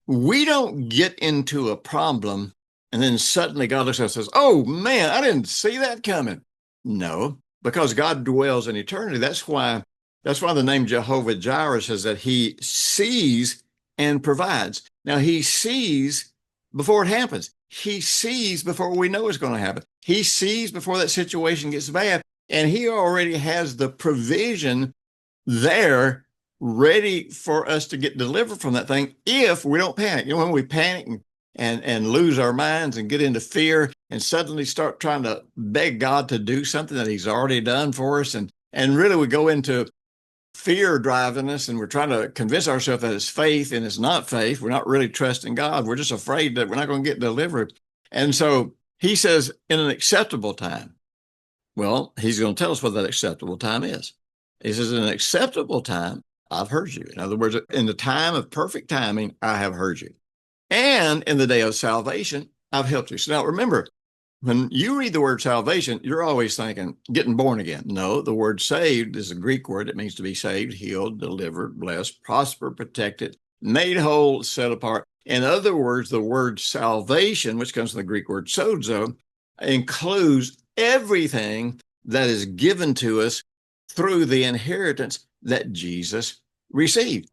We don't get into a problem and then suddenly God looks at us and says, "Oh man, I didn't see that coming." No, because God dwells in eternity. That's why the name Jehovah Jireh says that he sees and provides. Now he sees before it happens. He sees before we know it's going to happen. He sees before that situation gets bad, and he already has the provision there ready for us to get delivered from that thing if we don't panic. When we panic and lose our minds and get into fear and suddenly start trying to beg God to do something that he's already done for us, and really we go into fear driving us, and we're trying to convince ourselves that it's faith, and it's not faith. We're not really trusting God. We're just afraid that we're not going to get delivered. And so he says, in an acceptable time. Well, he's going to tell us what that acceptable time is. He says, in an acceptable time, I've heard you. In other words, in the time of perfect timing, I have heard you. And in the day of salvation, I've helped you. So now remember, when you read the word salvation, you're always thinking getting born again. No, the word saved is a Greek word. It means to be saved, healed, delivered, blessed, prosper, protected, made whole, set apart. In other words, the word salvation, which comes from the Greek word sozo, includes everything that is given to us through the inheritance that Jesus received.